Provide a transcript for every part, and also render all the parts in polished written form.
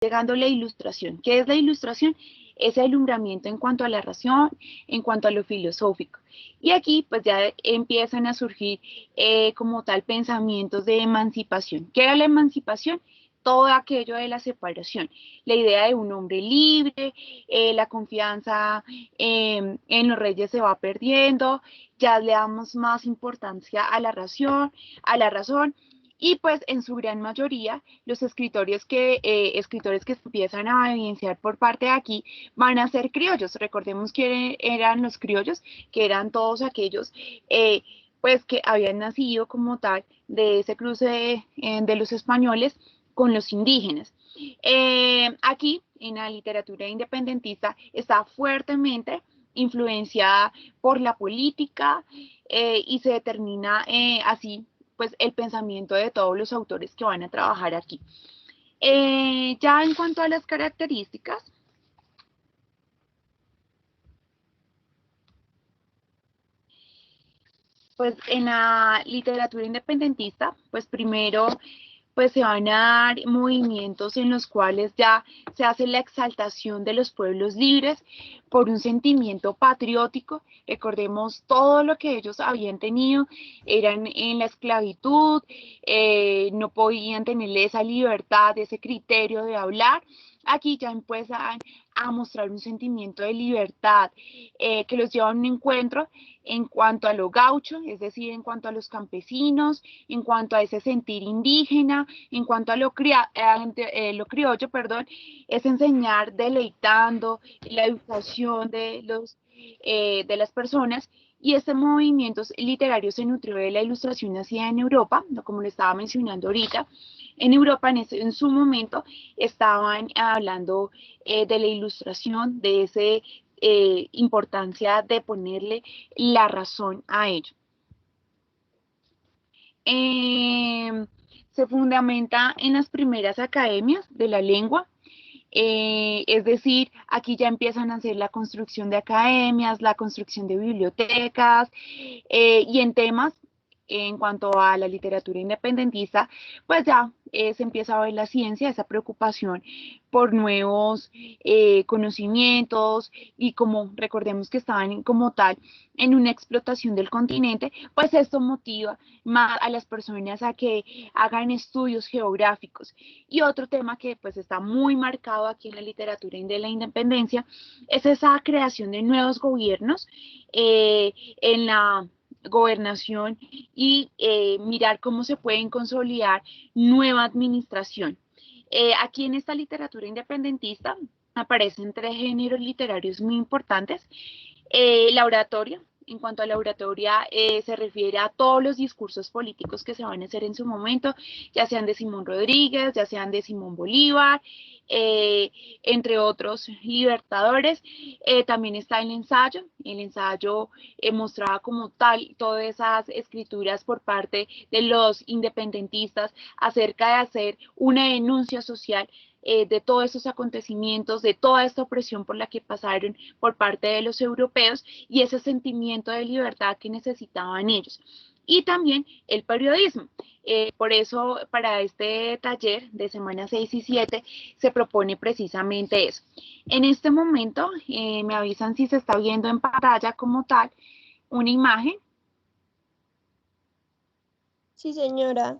llegando la ilustración. ¿Qué es la ilustración? Ese alumbramiento en cuanto a la razón, en cuanto a lo filosófico. Y aquí pues ya empiezan a surgir como tal pensamientos de emancipación. ¿Qué era la emancipación? Todo aquello de la separación, la idea de un hombre libre, la confianza en los reyes se va perdiendo, ya le damos más importancia a la razón, y pues en su gran mayoría los escritores que empiezan a evidenciar por parte de aquí van a ser criollos. Recordemos que eran los criollos, que eran todos aquellos pues que habían nacido como tal de ese cruce de los españoles con los indígenas. Aquí, en la literatura independentista, está fuertemente influenciada por la política y se determina así pues el pensamiento de todos los autores que van a trabajar aquí. Ya en cuanto a las características, pues en la literatura independentista, pues primero pues se van a dar movimientos en los cuales ya se hace la exaltación de los pueblos libres por un sentimiento patriótico. Recordemos todo lo que ellos habían tenido, eran en la esclavitud, no podían tener esa libertad, ese criterio de hablar. Aquí ya empiezan a mostrar un sentimiento de libertad que los lleva a un encuentro en cuanto a lo gaucho, es decir, en cuanto a los campesinos, en cuanto a ese sentir indígena, en cuanto a lo criollo, perdón, es enseñar deleitando la educación de las personas. Y este movimiento literario se nutrió de la ilustración nacida en Europa, como lo estaba mencionando ahorita. En Europa, en su momento, estaban hablando de la ilustración, de esa importancia de ponerle la razón a ello. Se fundamenta en las primeras academias de la lengua, es decir, aquí ya empiezan a hacer la construcción de academias, la construcción de bibliotecas, y en temas, en cuanto a la literatura independentista, pues ya se empieza a ver la ciencia, esa preocupación por nuevos conocimientos, y como recordemos que estaban como tal en una explotación del continente, pues esto motiva más a las personas a que hagan estudios geográficos. Y otro tema que pues está muy marcado aquí en la literatura de la independencia es esa creación de nuevos gobiernos en la gobernación, y mirar cómo se pueden consolidar nueva administración. Aquí en esta literatura independentista aparecen tres géneros literarios muy importantes. La oratoria. En cuanto a la oratoria, se refiere a todos los discursos políticos que se van a hacer en su momento, ya sean de Simón Rodríguez, ya sean de Simón Bolívar, entre otros libertadores. También está el ensayo. El ensayo mostraba como tal todas esas escrituras por parte de los independentistas acerca de hacer una denuncia social de todos esos acontecimientos, de toda esta opresión por la que pasaron por parte de los europeos, y ese sentimiento de libertad que necesitaban ellos. Y también el periodismo. Por eso, para este taller de semana 6 y 7, se propone precisamente eso. En este momento, me avisan si se está viendo en pantalla como tal una imagen. Sí, señora.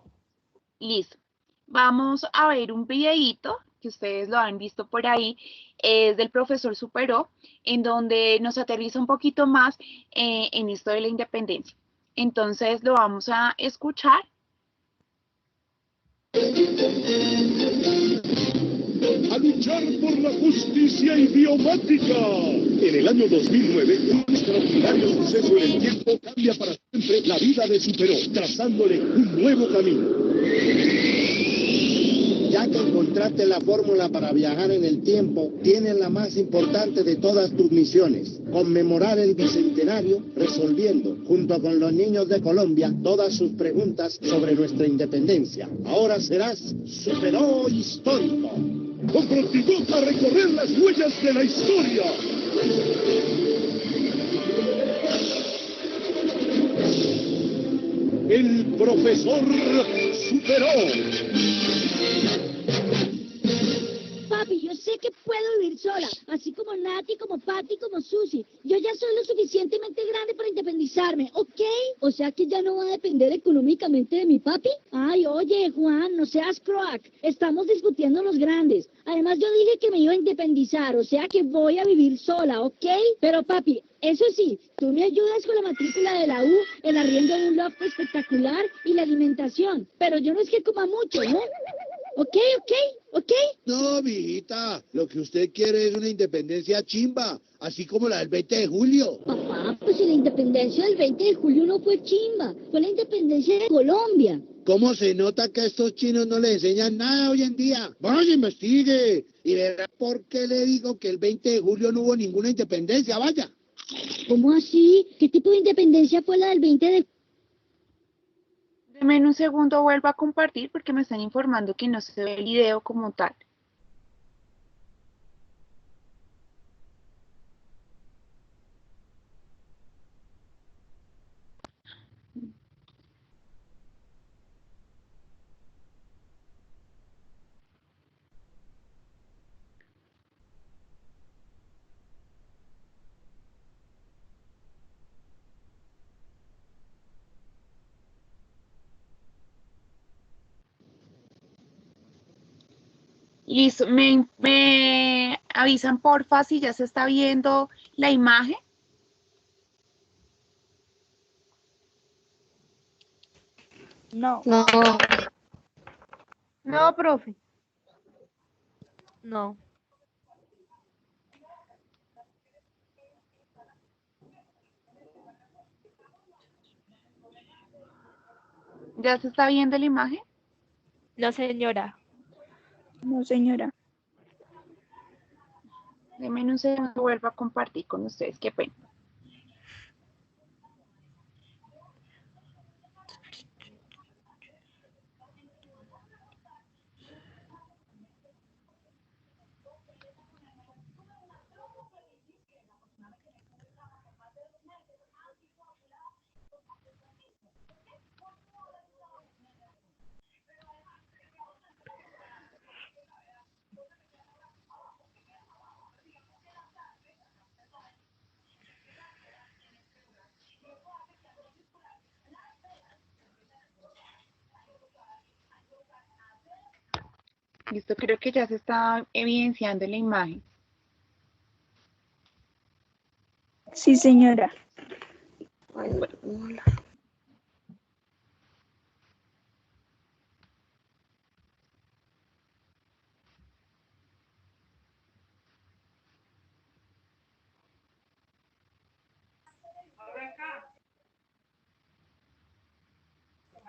Listo. Vamos a ver un videíto que ustedes lo han visto por ahí, es del profesor Superó, en donde nos aterriza un poquito más en esto de la independencia. Entonces lo vamos a escuchar. A luchar por la justicia idiomática. En el año 2009, un extraordinario suceso en el tiempo cambia para siempre la vida de Superó, trazándole un nuevo camino. Ya que encontraste la fórmula para viajar en el tiempo, tienes la más importante de todas tus misiones: conmemorar el bicentenario resolviendo, junto con los niños de Colombia, todas sus preguntas sobre nuestra independencia. Ahora serás Superó histórico. Con prontitud a recorrer las huellas de la historia. El profesor Superó. papi, yo sé que puedo vivir sola, así como Nati, como Patty, como Susi. Yo ya soy lo suficientemente grande para independizarme, ¿ok? O sea que ya no va a depender económicamente de mi papi. Ay, oye, Juan, no seas croac. Estamos discutiendo los grandes. Además, yo dije que me iba a independizar, o sea que voy a vivir sola, ¿ok? Pero papi, eso sí, tú me ayudas con la matrícula de la U, el arriendo de un loft espectacular y la alimentación. Pero yo no es que coma mucho, ¿no? ¿Ok, ok, ok? No, mijita, lo que usted quiere es una independencia chimba, así como la del 20 de julio. Papá, pues si la independencia del 20 de julio no fue chimba, fue la independencia de Colombia. ¿Cómo se nota que a estos chinos no les enseñan nada hoy en día? Vaya, investigue y verá por qué le digo que el 20 de julio no hubo ninguna independencia, vaya. ¿Cómo así? ¿Qué tipo de independencia fue la del 20 de julio? Deme un segundo, vuelvo a compartir porque me están informando que no se ve el video como tal. Listo, me avisan porfa si ya se está viendo la imagen. No, No, no, profe. No. ¿Ya se está viendo la imagen? No, señora. no, señora. Deme un segundo, vuelvo a compartir con ustedes, qué pena. Listo, creo que ya se está evidenciando la imagen. Sí, señora. Bueno,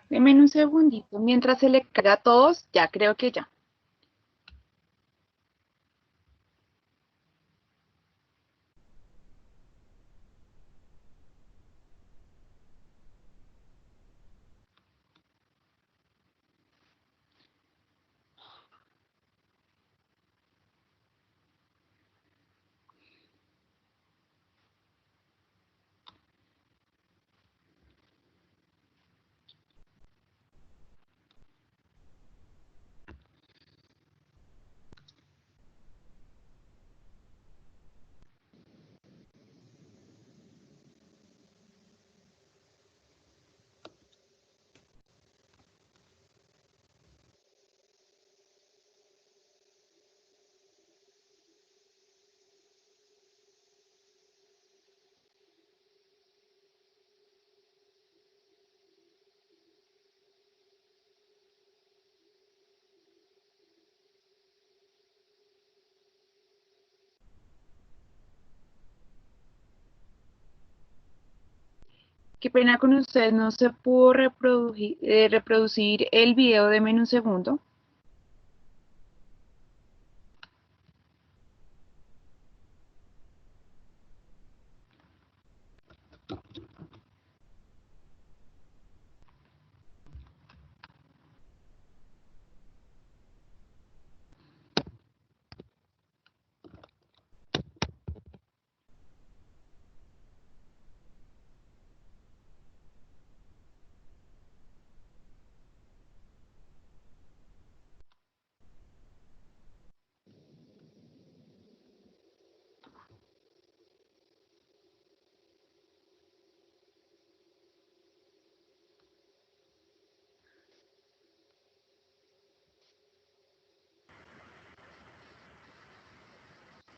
deme un segundito, mientras se le carga a todos, ya creo que ya. Qué pena con ustedes, no se pudo reproducir el video, deme un segundo.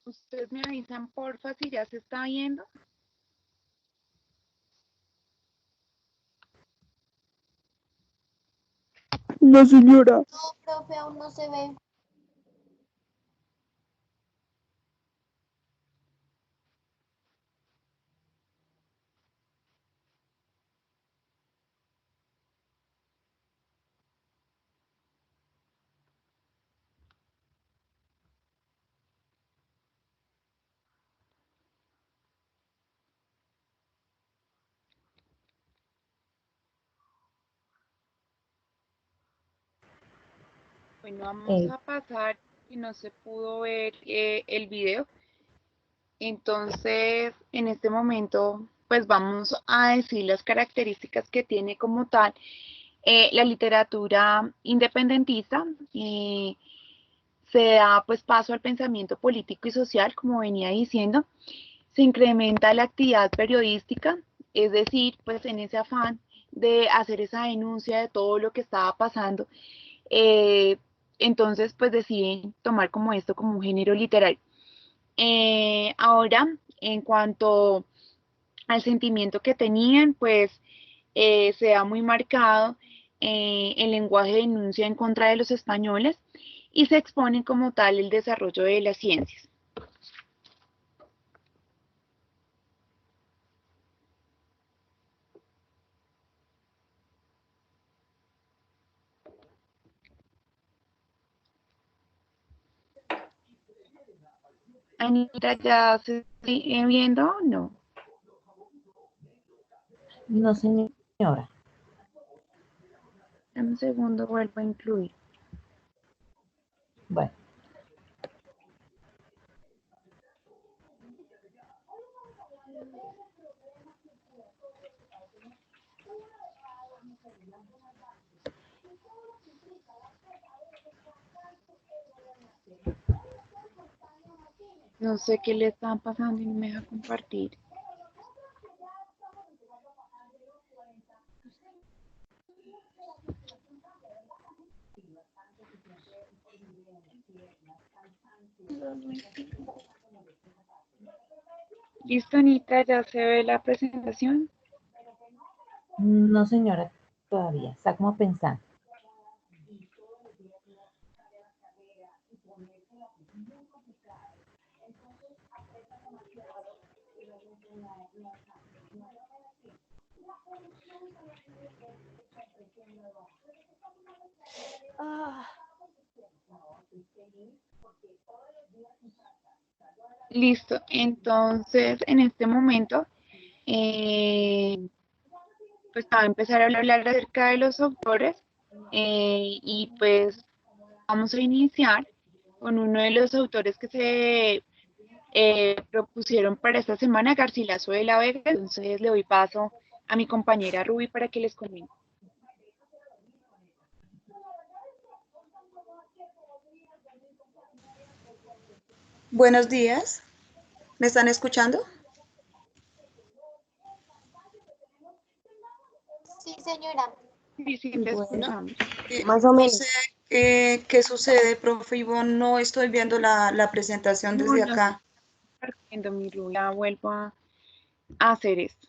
Ustedes me avisan, porfa, si ya se está viendo. No, señora. No, profe, aún no se ve. Bueno, vamos a pasar, que no se pudo ver el video. Entonces, en este momento, pues vamos a decir las características que tiene como tal la literatura independentista. Se da pues paso al pensamiento político y social, como venía diciendo. Se incrementa la actividad periodística, es decir, pues en ese afán de hacer esa denuncia de todo lo que estaba pasando, eh, entonces pues deciden tomar como esto como un género literario. Ahora, en cuanto al sentimiento que tenían, pues se da muy marcado el lenguaje de denuncia en contra de los españoles y se expone como tal el desarrollo de las ciencias. Anita, ¿ya se sigue viendo o no? No, señora. Dame un segundo, vuelvo a incluir. Bueno. No sé qué le están pasando y no me deja compartir. Listo, Anita, ya se ve la presentación. No, señora, todavía. Está como pensando. Listo, entonces en este momento, pues va a empezar a hablar acerca de los autores y pues vamos a iniciar con uno de los autores que se propusieron para esta semana, Garcilaso de la Vega. Entonces le doy paso a mi compañera Ruby para que les comente. Buenos días, ¿me están escuchando? Sí, señora. Sí, sí, te Bueno, escuchamos. Más o no menos. sé qué sucede, profe Ivonne, no estoy viendo la presentación No, desde no estoy acá. compartiendo mi Ruby. Ya vuelvo a hacer esto.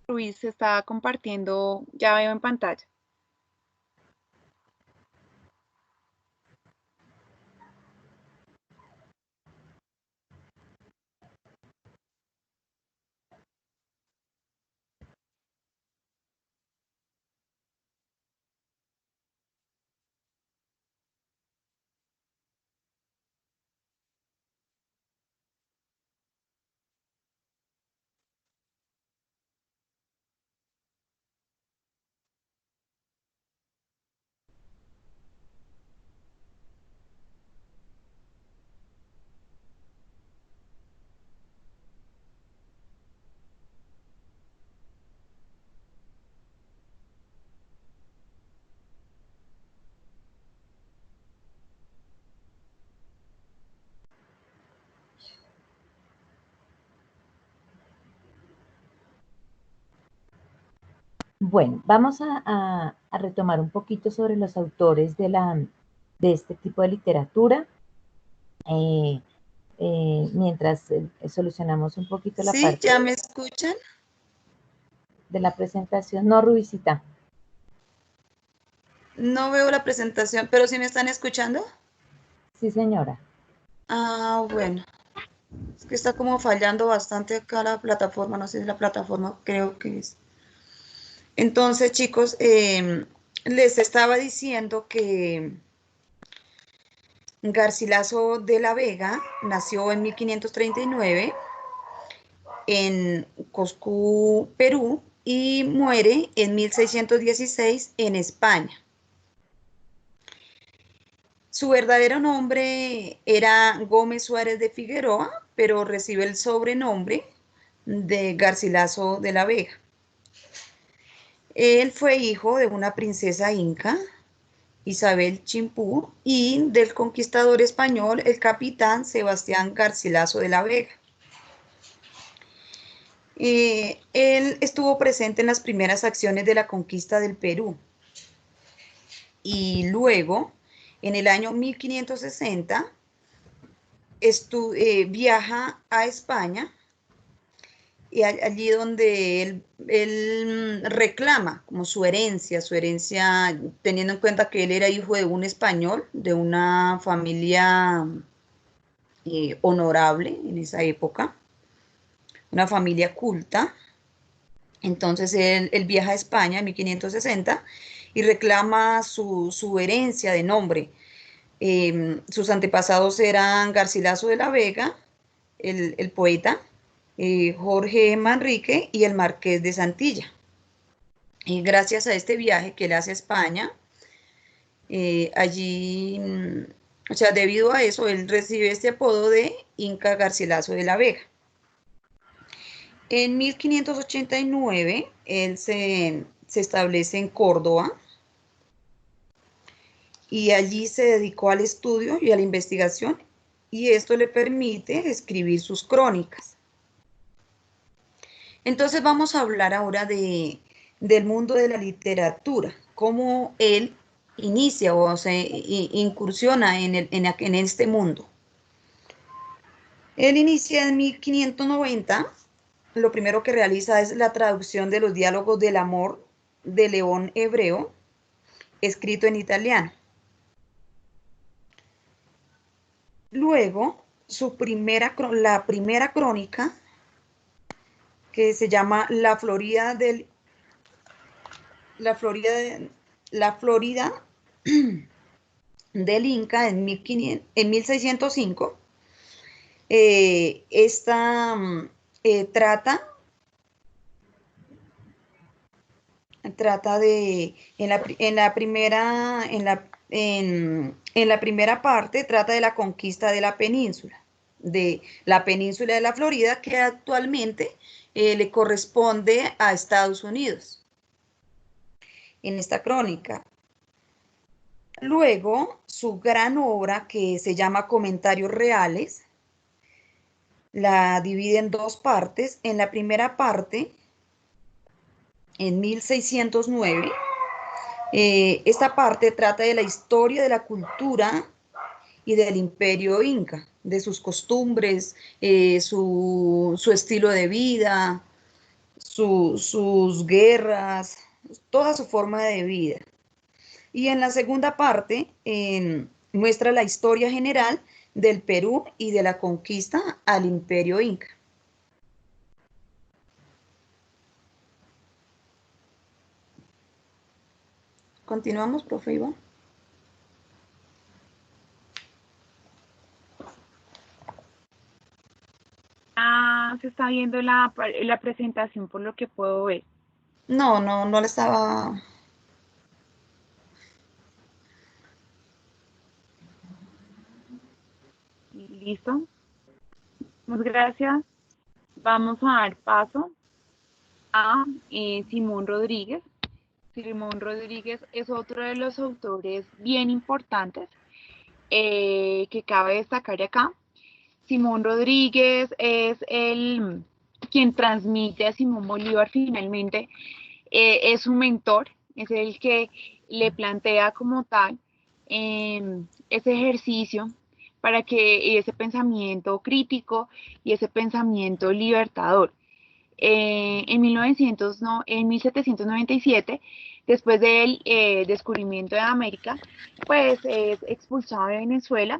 Ruby se está compartiendo, ya veo en pantalla. Bueno, vamos a retomar un poquito sobre los autores de este tipo de literatura, eh, mientras solucionamos un poquito la ¿Sí? parte ¿Ya me escuchan? de la presentación. No, Rubicita. No veo la presentación, pero ¿sí me están escuchando? Sí, señora. Ah, bueno. Es que está como fallando bastante acá la plataforma, no sé si la plataforma creo que es. Entonces, chicos, les estaba diciendo que Garcilaso de la Vega nació en 1539 en Coscú, Perú, y muere en 1616 en España. Su verdadero nombre era Gómez Suárez de Figueroa, pero recibe el sobrenombre de Garcilaso de la Vega. Él fue hijo de una princesa inca, Isabel Chimpú, y del conquistador español, el capitán Sebastián Garcilaso de la Vega. Él estuvo presente en las primeras acciones de la conquista del Perú y luego, en el año 1560, viaja a España y allí donde él reclama como su herencia, teniendo en cuenta que él era hijo de un español, de una familia honorable en esa época, una familia culta. Entonces él viaja a España en 1560 y reclama su herencia de nombre. Sus antepasados eran Garcilaso de la Vega, el poeta, Jorge Manrique y el Marqués de Santilla. Y gracias a este viaje que él hace a España, allí, o sea, debido a eso, él recibe este apodo de Inca Garcilaso de la Vega. En 1589, él se establece en Córdoba y allí se dedicó al estudio y a la investigación, y esto le permite escribir sus crónicas. Entonces vamos a hablar ahora del mundo de la literatura, cómo él inicia o se incursiona en este mundo. Él inicia en 1590, lo primero que realiza es la traducción de los diálogos del amor de León Hebreo, escrito en italiano. Luego, la primera crónica, que se llama La Florida del Inca en 1605. Esta trata de, en la primera parte, trata de la conquista de la península de la Florida, que actualmente le corresponde a Estados Unidos en esta crónica. Luego, su gran obra, que se llama Comentarios Reales, la divide en dos partes. En la primera parte, en 1609, esta parte trata de la historia de la cultura y del imperio inca, de sus costumbres, su estilo de vida, sus guerras, toda su forma de vida. Y en la segunda parte muestra la historia general del Perú y de la conquista al imperio inca. Continuamos, profe Iván. Se está viendo la presentación por lo que puedo ver. No la estaba... Listo. Muchas gracias. Vamos a dar paso a Simón Rodríguez. Simón Rodríguez es otro de los autores bien importantes que cabe destacar acá. Simón Rodríguez es quien transmite a Simón Bolívar finalmente es su mentor, es el que le plantea como tal ese ejercicio para que ese pensamiento crítico y ese pensamiento libertador. En 1797, después del descubrimiento de América, pues es expulsado de Venezuela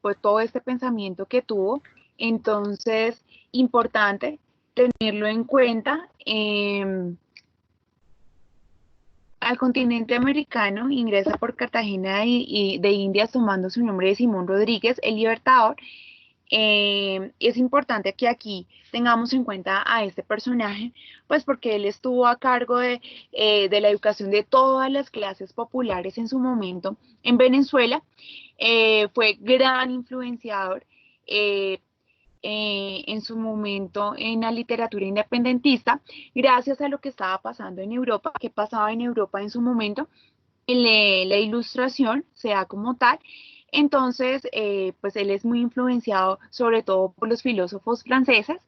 por todo este pensamiento que tuvo. Entonces, importante tenerlo en cuenta. Al continente americano ingresa por Cartagena de Indias tomando su nombre de Simón Rodríguez, el Libertador. Es importante que aquí tengamos en cuenta a este personaje, pues porque él estuvo a cargo de la educación de todas las clases populares en su momento en Venezuela. Fue gran influenciador en su momento en la literatura independentista, gracias a lo que estaba pasando en Europa, que pasaba en Europa en su momento, la ilustración se da como tal. Entonces, pues él es muy influenciado sobre todo por los filósofos franceses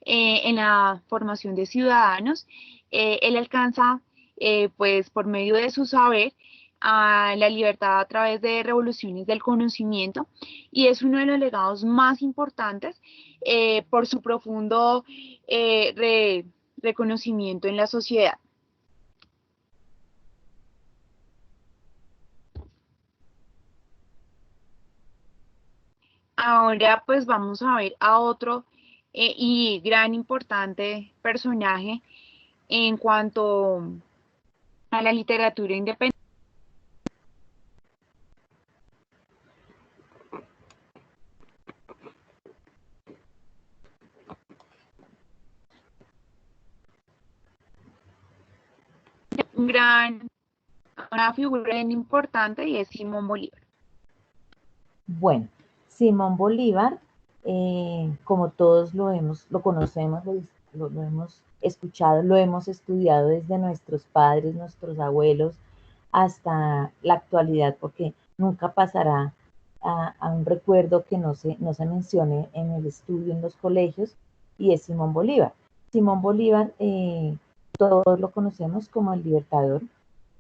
en la formación de ciudadanos. Él alcanza, pues por medio de su saber, a la libertad a través de revoluciones del conocimiento y es uno de los legados más importantes por su profundo reconocimiento en la sociedad. Ahora pues vamos a ver a otro y gran importante personaje en cuanto a la literatura independiente. Una figura bien importante y es Simón Bolívar. Bueno, Simón Bolívar, como todos lo conocemos, lo hemos escuchado, lo hemos estudiado desde nuestros padres, nuestros abuelos, hasta la actualidad, porque nunca pasará a un recuerdo que no se mencione en el estudio en los colegios, y es Simón Bolívar. Simón Bolívar, todos lo conocemos como el libertador,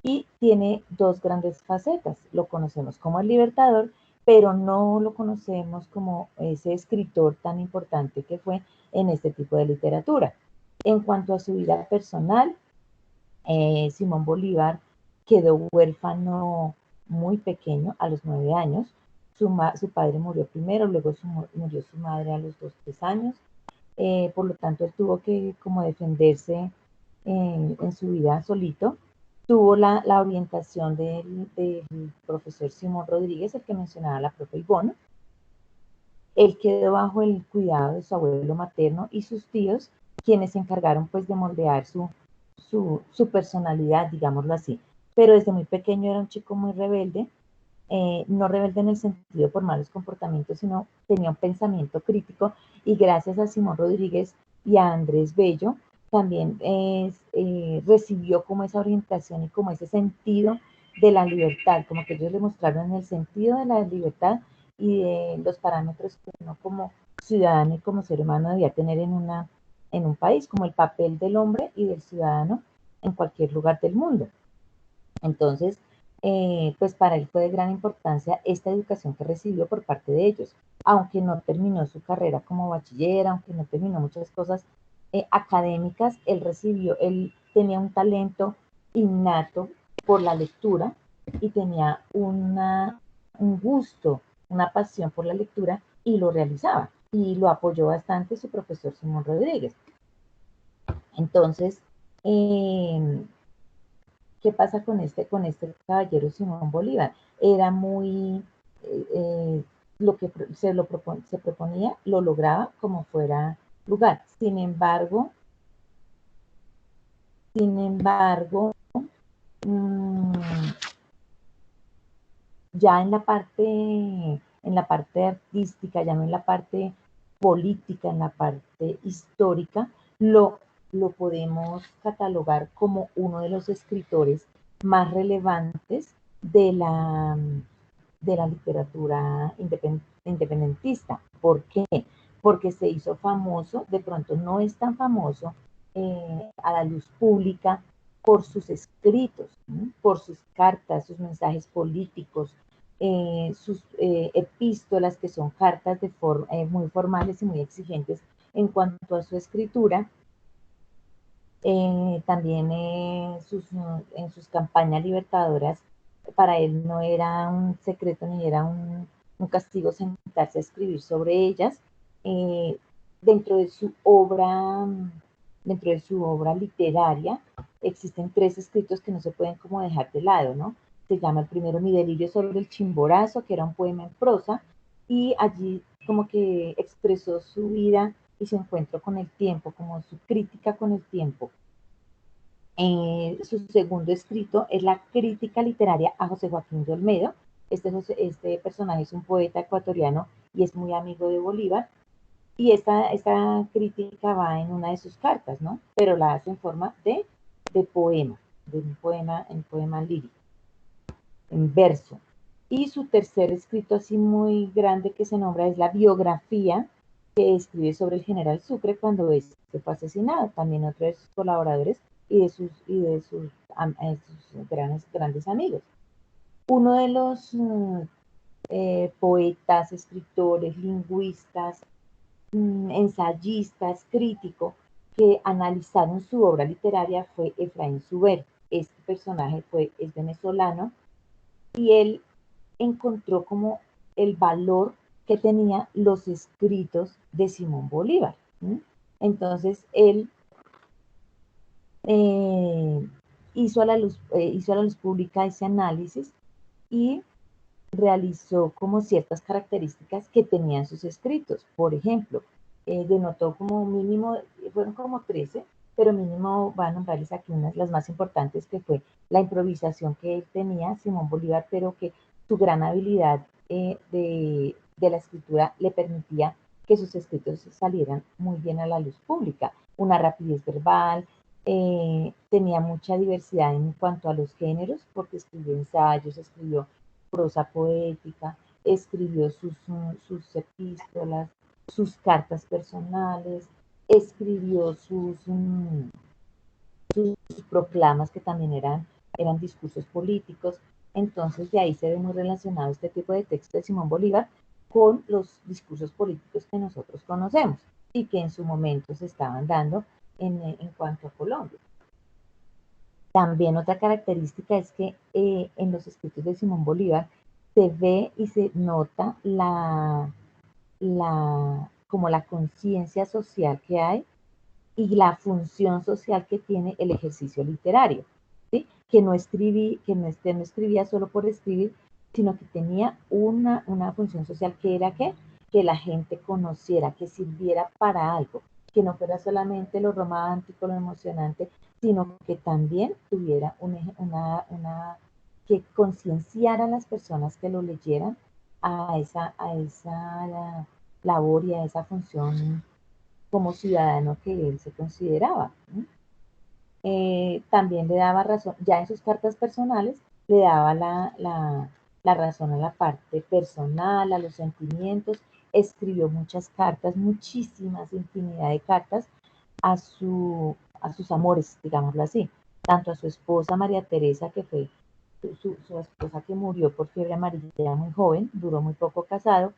y tiene dos grandes facetas. Lo conocemos como el libertador, pero no lo conocemos como ese escritor tan importante que fue en este tipo de literatura. En cuanto a su vida personal, Simón Bolívar quedó huérfano muy pequeño, a los 9 años. Su padre murió primero, luego murió su madre a los 2, 3 años. Por lo tanto, él tuvo que como defenderse en su vida solito. Tuvo la orientación del profesor Simón Rodríguez, el que mencionaba la profe Ivonne. Él quedó bajo el cuidado de su abuelo materno y sus tíos, quienes se encargaron pues de moldear su personalidad, digámoslo así. Pero desde muy pequeño era un chico muy rebelde, no rebelde en el sentido por malos comportamientos, sino tenía un pensamiento crítico, y gracias a Simón Rodríguez y a Andrés Bello, también recibió como esa orientación y como ese sentido de la libertad, como que ellos le mostraron el sentido de la libertad y de los parámetros que uno como ciudadano y como ser humano debía tener en un país, como el papel del hombre y del ciudadano en cualquier lugar del mundo. Entonces, pues para él fue de gran importancia esta educación que recibió por parte de ellos, aunque no terminó su carrera como bachiller, aunque no terminó muchas cosas académicas, él tenía un talento innato por la lectura y tenía un gusto, una pasión por la lectura, y lo realizaba, y lo apoyó bastante su profesor Simón Rodríguez. Entonces, ¿qué pasa con este caballero Simón Bolívar? Era muy, lo que se proponía, lo lograba como fuera lugar. Sin embargo, ya en la parte artística, ya no en la parte política, en la parte histórica, lo podemos catalogar como uno de los escritores más relevantes de la literatura independentista. ¿Por qué? Porque se hizo famoso, de pronto no es tan famoso a la luz pública por sus escritos, por sus cartas, sus mensajes políticos, sus epístolas, que son cartas muy formales y muy exigentes en cuanto a su escritura. También en sus campañas libertadoras, para él no era un secreto ni era un castigo sentarse a escribir sobre ellas. Dentro de su obra literaria existen 3 escritos que no se pueden como dejar de lado, ¿no? Se llama el primero Mi delirio sobre el Chimborazo, que era un poema en prosa, y allí como que expresó su vida y su encuentro con el tiempo, como su crítica con el tiempo. Su segundo escrito es la crítica literaria a José Joaquín de Olmedo. Este personaje es un poeta ecuatoriano y es muy amigo de Bolívar. Y esta crítica va en una de sus cartas, ¿no? Pero la hace en forma de poema, en poema lírico, en verso. Y su tercer escrito así muy grande que se nombra es la biografía que escribe sobre el general Sucre cuando fue asesinado, también otro de sus colaboradores y de sus grandes amigos. Uno de los poetas, escritores, lingüistas, ensayistas, crítico, que analizaron su obra literaria fue Efraín Zuber. Este personaje es venezolano y él encontró como el valor que tenían los escritos de Simón Bolívar. Entonces él hizo a la luz pública ese análisis y realizó como ciertas características que tenían sus escritos. Por ejemplo, denotó como mínimo, fueron como 13, pero mínimo va a nombrarles aquí unas las más importantes, que fue la improvisación que él tenía, Simón Bolívar, pero que su gran habilidad de la escritura le permitía que sus escritos salieran muy bien a la luz pública. Una rapidez verbal, tenía mucha diversidad en cuanto a los géneros, porque escribió ensayos, escribió prosa poética, escribió sus epístolas, sus cartas personales, escribió sus proclamas, que también eran discursos políticos. Entonces de ahí se ve muy relacionado este tipo de texto de Simón Bolívar con los discursos políticos que nosotros conocemos y que en su momento se estaban dando en cuanto a Colombia. También otra característica es que en los escritos de Simón Bolívar se ve y se nota como la conciencia social que hay y la función social que tiene el ejercicio literario, ¿sí? Que no escribía solo por escribir, sino que tenía una función social que era que la gente conociera, que sirviera para algo, que no fuera solamente lo romántico, lo emocionante, sino que también tuviera que concienciara a las personas que lo leyeran a esa labor y a esa función como ciudadano que él se consideraba. También le daba razón, ya en sus cartas personales, le daba la razón a la parte personal, a los sentimientos. Escribió muchas cartas, muchísimas, infinidad de cartas a sus amores, digámoslo así, tanto a su esposa María Teresa, que fue su esposa que murió por fiebre amarilla muy joven, duró muy poco casado,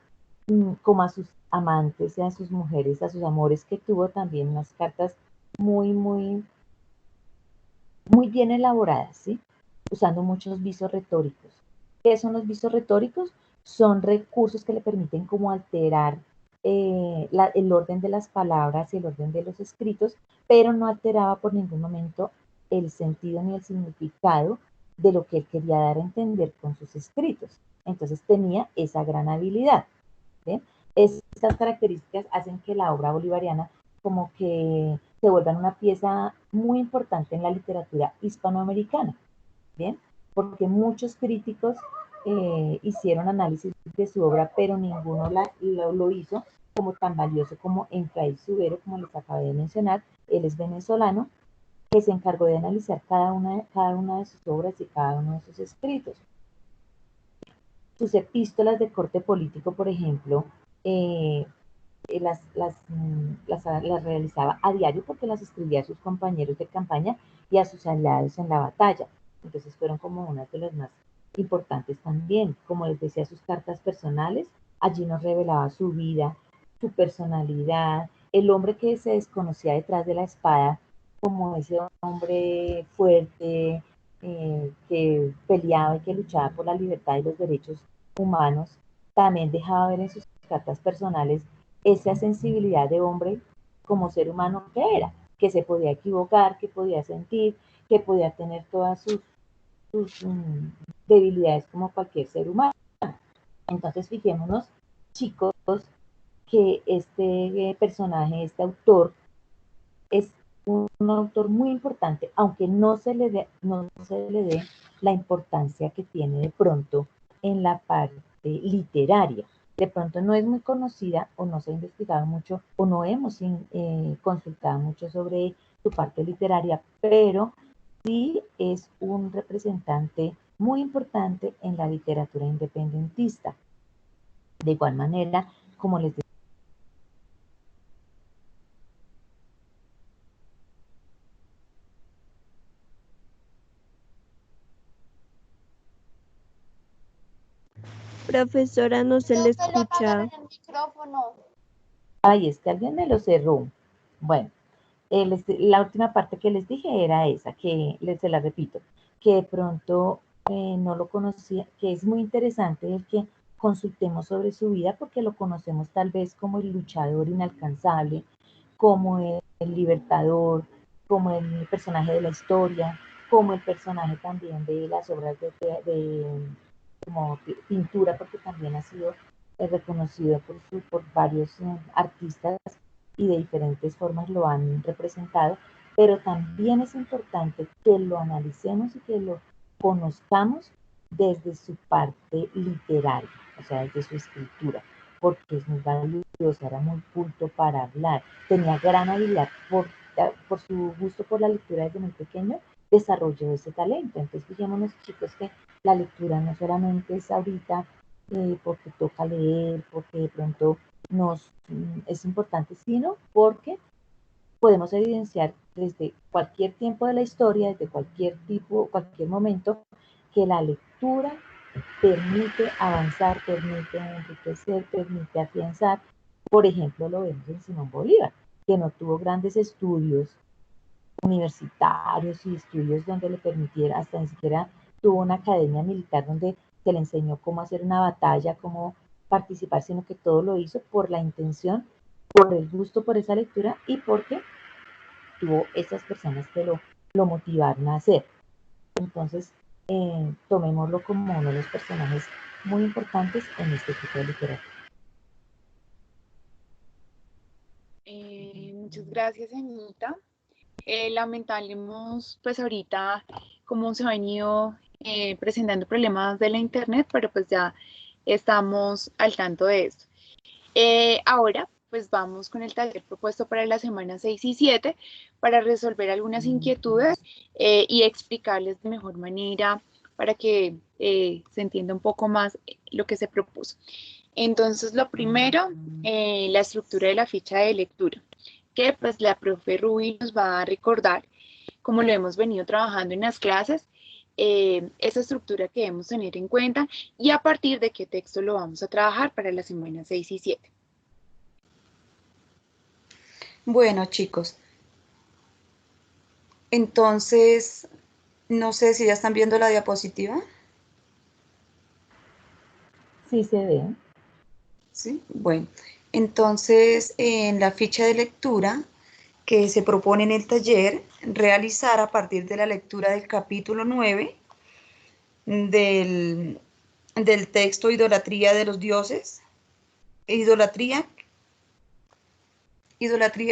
como a sus amantes y a sus mujeres, a sus amores, que tuvo también unas cartas muy, muy, muy bien elaboradas, ¿sí? Usando muchos visos retóricos. ¿Qué son los visos retóricos? Son recursos que le permiten como alterar el orden de las palabras y el orden de los escritos, pero no alteraba por ningún momento el sentido ni el significado de lo que él quería dar a entender con sus escritos. Entonces tenía esa gran habilidad. ¿Bien? Estas características hacen que la obra bolivariana como que se vuelva una pieza muy importante en la literatura hispanoamericana, ¿bien? Porque muchos críticos hicieron análisis de su obra, pero ninguno lo hizo como tan valioso como Efraín Zuber, como les acabé de mencionar. Él es venezolano, que se encargó de analizar cada una de sus obras y cada uno de sus escritos. Sus epístolas de corte político, por ejemplo, las realizaba a diario porque las escribía a sus compañeros de campaña y a sus aliados en la batalla. Entonces fueron como unas de las más importantes también. Como les decía, sus cartas personales, allí nos revelaba su vida, su personalidad, el hombre que se desconocía detrás de la espada, como ese hombre fuerte, que peleaba y que luchaba por la libertad y los derechos humanos, también dejaba ver en sus cartas personales esa sensibilidad de hombre como ser humano que era, que se podía equivocar, que podía sentir, que podía tener todas sus debilidades como cualquier ser humano. Entonces fijémonos, chicos, que este personaje, este autor, es un autor muy importante, aunque no se le dé la importancia que tiene de pronto en la parte literaria. De pronto no es muy conocida o no se ha investigado mucho o no hemos consultado mucho sobre su parte literaria, pero sí es un representante muy importante en la literatura independentista. De igual manera, como les decía, Profesora, no se No le se le apagaron escucha. el micrófono. ay, es que alguien me lo cerró. Bueno, la última parte que les dije era esa, que se la repito, que de pronto no lo conocía, que es muy interesante el que consultemos sobre su vida porque lo conocemos tal vez como el luchador inalcanzable, como el libertador, como el personaje de la historia, como el personaje también de las obras como pintura, porque también ha sido reconocido por varios artistas y de diferentes formas lo han representado, pero también es importante que lo analicemos y que lo conozcamos desde su parte literaria, o sea, desde su escritura, porque es muy valioso, era muy culto para hablar, tenía gran habilidad por su gusto por la lectura desde muy pequeño, desarrolló ese talento. Entonces, fijémonos, chicos, que la lectura no solamente es ahorita porque toca leer, porque de pronto es importante, sino porque podemos evidenciar desde cualquier tiempo de la historia, desde cualquier tipo, cualquier momento, que la lectura permite avanzar, permite enriquecer, permite afianzar. Por ejemplo, lo vemos en Simón Bolívar, que no tuvo grandes estudios universitarios y estudios donde le permitiera, hasta ni siquiera tuvo una academia militar donde se le enseñó cómo hacer una batalla, cómo participar, sino que todo lo hizo por la intención, por el gusto por esa lectura y porque tuvo esas personas que lo motivaron a hacer. Entonces, tomémoslo como uno de los personajes muy importantes en este tipo de literatura. Muchas gracias, Anita. Lamentamos, pues ahorita, cómo se han venido presentando problemas de la internet, pero pues ya estamos al tanto de esto. Ahora, pues vamos con el taller propuesto para las semanas 6 y 7 para resolver algunas inquietudes y explicarles de mejor manera para que se entienda un poco más lo que se propuso. Entonces, lo primero, la estructura de la ficha de lectura, que pues la profe Ruby nos va a recordar, como lo hemos venido trabajando en las clases, esa estructura que debemos tener en cuenta y a partir de qué texto lo vamos a trabajar para las semanas 6 y 7. Bueno, chicos, entonces, no sé si ya están viendo la diapositiva. Sí se ve. Sí, bueno, entonces en la ficha de lectura que se propone en el taller, realizar a partir de la lectura del capítulo 9 del texto Idolatría de los dioses, idolatría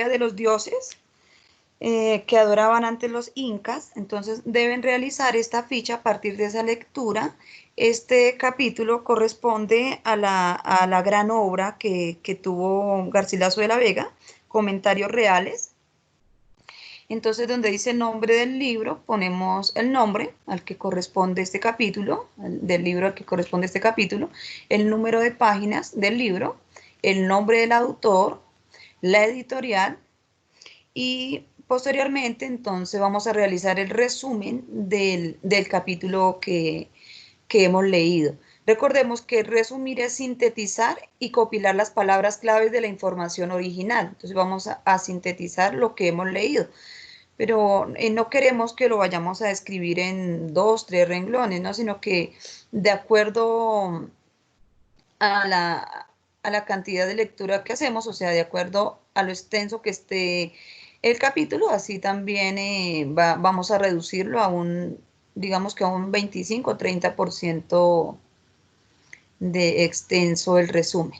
de los dioses que adoraban antes los incas. Entonces deben realizar esta ficha a partir de esa lectura. Este capítulo corresponde a la gran obra que tuvo Garcilaso de la Vega, Comentarios Reales. Entonces, donde dice el nombre del libro, ponemos el nombre al que corresponde este capítulo, del libro al que corresponde este capítulo, el número de páginas del libro, el nombre del autor, la editorial y posteriormente entonces vamos a realizar el resumen del capítulo que hemos leído. Recordemos que resumir es sintetizar y compilar las palabras claves de la información original. Entonces vamos a sintetizar lo que hemos leído, pero no queremos que lo vayamos a escribir en 2, 3 renglones, ¿no? Sino que de acuerdo a la cantidad de lectura que hacemos, o sea, de acuerdo a lo extenso que esté el capítulo, así también vamos a reducirlo a digamos que a un 25 o 30% de extenso el resumen.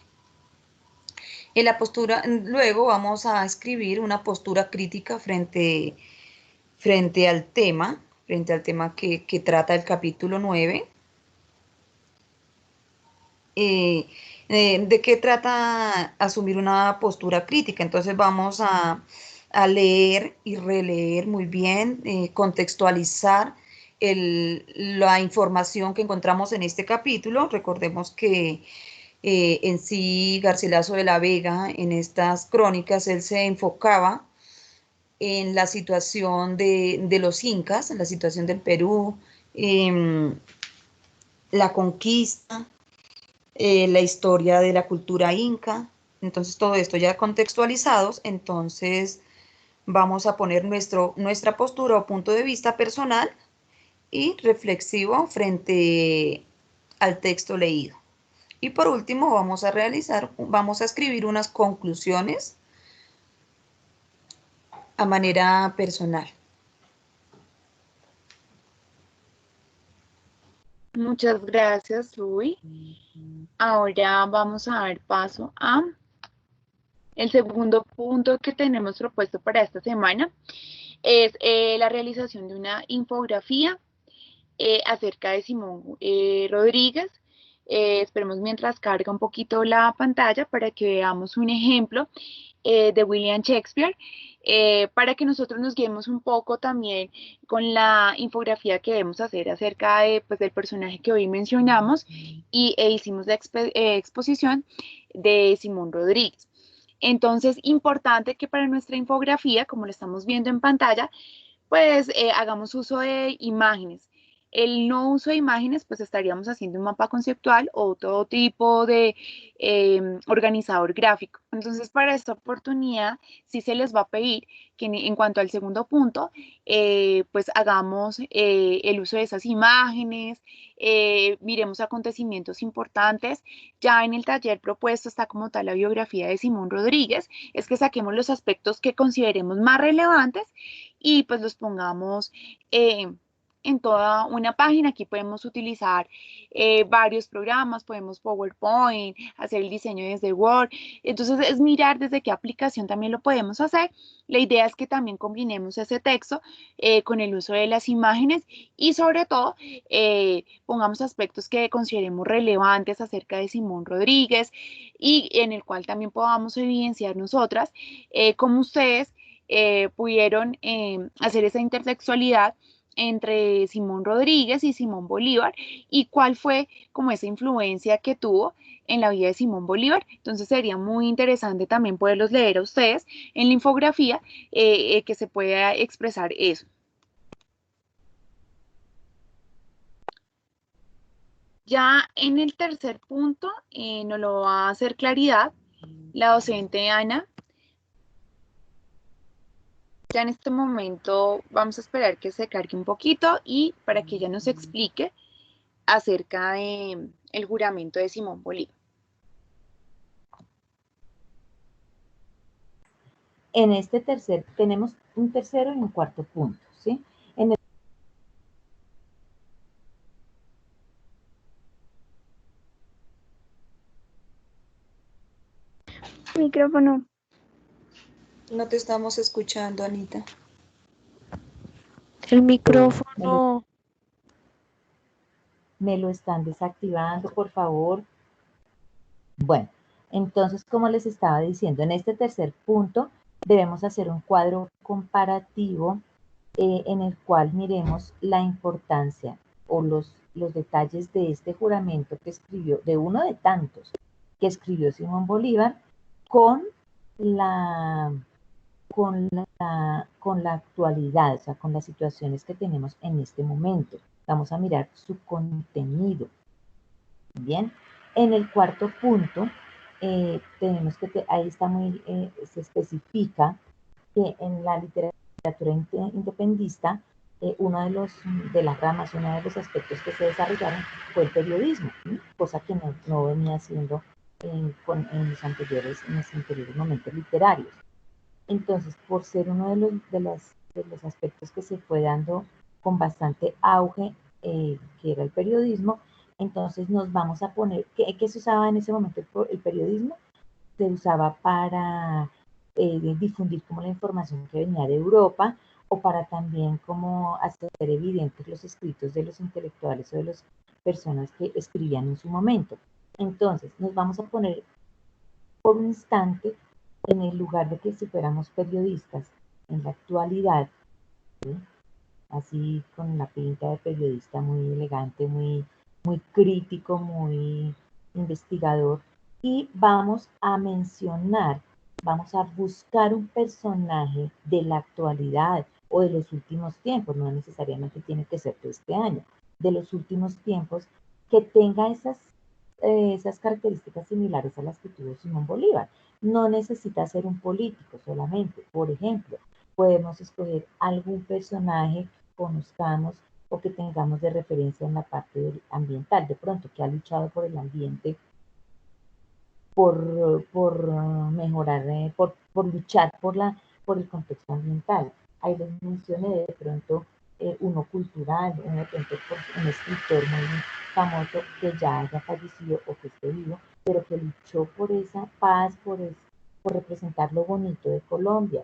En la postura, luego vamos a escribir una postura crítica frente al tema que trata el capítulo 9. ¿De qué trata asumir una postura crítica? Entonces vamos a leer y releer muy bien, contextualizar la información que encontramos en este capítulo. Recordemos que en sí Garcilaso de la Vega, en estas crónicas, él se enfocaba en la situación de los incas, en la situación del Perú, la conquista, la historia de la cultura inca. Entonces todo esto ya contextualizados, entonces vamos a poner nuestra postura o punto de vista personal y reflexivo frente al texto leído. Y por último vamos a escribir unas conclusiones a manera personal. Muchas gracias, Rui. Ahora vamos a dar paso a el segundo punto que tenemos propuesto para esta semana. Es la realización de una infografía acerca de Simón Rodríguez. Esperemos mientras carga un poquito la pantalla para que veamos un ejemplo de William Shakespeare, para que nosotros nos guiemos un poco también con la infografía que debemos hacer acerca de, pues, del personaje que hoy mencionamos e hicimos la exposición de Simón Rodríguez. Entonces, importante que para nuestra infografía, como lo estamos viendo en pantalla, pues hagamos uso de imágenes. El no uso de imágenes, pues estaríamos haciendo un mapa conceptual o todo tipo de organizador gráfico. Entonces, para esta oportunidad, sí se les va a pedir que en cuanto al segundo punto, pues hagamos el uso de esas imágenes, miremos acontecimientos importantes. Ya en el taller propuesto está como tal la biografía de Simón Rodríguez, es que saquemos los aspectos que consideremos más relevantes y pues los pongamos en toda una página. Aquí podemos utilizar varios programas, podemos PowerPoint, hacer el diseño desde Word. Entonces es mirar desde qué aplicación también lo podemos hacer. La idea es que también combinemos ese texto con el uso de las imágenes y sobre todo pongamos aspectos que consideremos relevantes acerca de Simón Rodríguez y en el cual también podamos evidenciar nosotras cómo ustedes pudieron hacer esa intersexualidad entre Simón Rodríguez y Simón Bolívar y cuál fue como esa influencia que tuvo en la vida de Simón Bolívar. Entonces sería muy interesante también poderlos leer a ustedes en la infografía, que se pueda expresar eso. Ya en el tercer punto nos lo va a hacer claridad la docente Ana. Ya en este momento vamos a esperar que se cargue un poquito y para que ella nos explique acerca de el juramento de Simón Bolívar. En este tenemos un tercero y un cuarto punto, ¿sí? Micrófono. No te estamos escuchando, Anita. El micrófono. Me lo están desactivando, por favor. Bueno, entonces, como les estaba diciendo, en este tercer punto debemos hacer un cuadro comparativo en el cual miremos la importancia o los detalles de este juramento que escribió, de uno de tantos que escribió Simón Bolívar, con la, con la actualidad, o sea, con las situaciones que tenemos en este momento. Vamos a mirar su contenido. Bien, en el cuarto punto, tenemos que, ahí está muy, se especifica que en la literatura independentista, una de las ramas, uno de los aspectos que se desarrollaron fue el periodismo, ¿sí? Cosa que no venía haciendo en los anteriores momentos literarios. Entonces, por ser uno de los aspectos que se fue dando con bastante auge, que era el periodismo, entonces nos vamos a poner, ¿qué se usaba en ese momento el periodismo? Se usaba para difundir como la información que venía de Europa, o para también como hacer evidentes los escritos de los intelectuales o de las personas que escribían en su momento. Entonces, nos vamos a poner por un instante en el lugar de que si fuéramos periodistas en la actualidad, ¿sí? Así con la pinta de periodista muy elegante, muy crítico, muy investigador, y vamos a mencionar, vamos a buscar un personaje de la actualidad o de los últimos tiempos, no necesariamente tiene que ser de este año, de los últimos tiempos, que tenga esas características similares a las que tuvo Simón Bolívar. No necesita ser un político solamente. Por ejemplo, podemos escoger algún personaje que conozcamos o que tengamos de referencia en la parte ambiental, de pronto, que ha luchado por el ambiente, por mejorar, por luchar por el contexto ambiental. Ahí les mencioné de pronto uno cultural, de pronto un escritor muy famoso que ya haya fallecido o que esté vivo, pero que luchó por esa paz, por representar lo bonito de Colombia.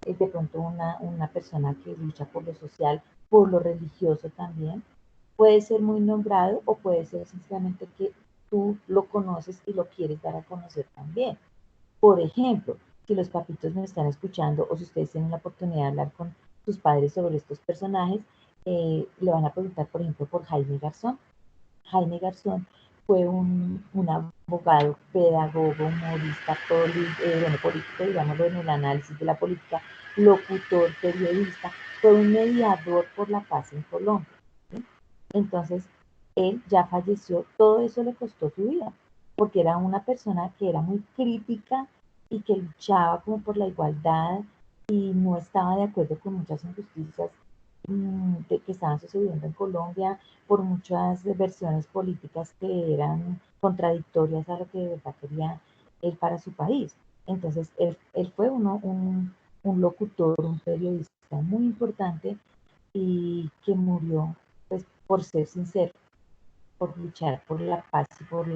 De pronto una persona que lucha por lo social, por lo religioso también, puede ser muy nombrado o puede ser sencillamente que tú lo conoces y lo quieres dar a conocer también. Por ejemplo, si los papitos me están escuchando o si ustedes tienen la oportunidad de hablar con sus padres sobre estos personajes, le van a preguntar, por ejemplo, por Jaime Garzón. Jaime Garzón fue un abogado, pedagogo, humorista, político, digámoslo, en el análisis de la política, locutor, periodista, fue un mediador por la paz en Colombia, ¿sí? Entonces, él ya falleció, todo eso le costó su vida, porque era una persona que era muy crítica y que luchaba como por la igualdad y no estaba de acuerdo con muchas injusticias que estaban sucediendo en Colombia, por muchas versiones políticas que eran contradictorias a lo que de verdad quería él para su país. Entonces, él fue un locutor, un periodista muy importante y que murió pues, por ser sincero, por luchar por la paz y por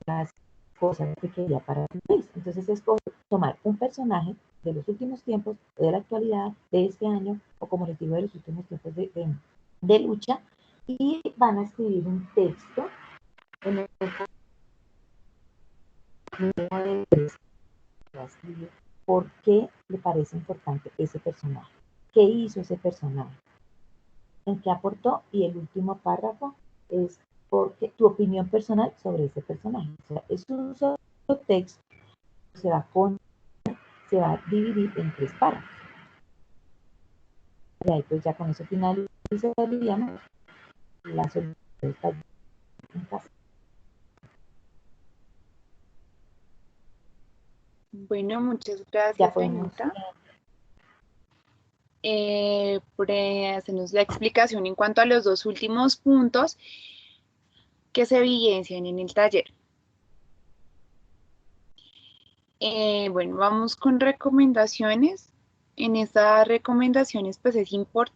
las cosas que quería para su país. Entonces, es como tomar un personaje de los últimos tiempos, de la actualidad, de este año, o como les digo, de los últimos tiempos de lucha, y van a escribir un texto en el que va a escribir por qué le parece importante ese personaje, qué hizo ese personaje, en qué aportó, y el último párrafo es porque tu opinión personal sobre ese personaje. O sea, es un solo texto, se va a dividir en 3 párrafos. Y ahí pues ya con eso finalizaríamos la solicitud en casa. Bueno, muchas gracias, Ya podemos, Anita, por hacernos la explicación en cuanto a los 2 últimos puntos que se evidencian en el taller. Bueno, vamos con recomendaciones. En estas recomendaciones, pues es importante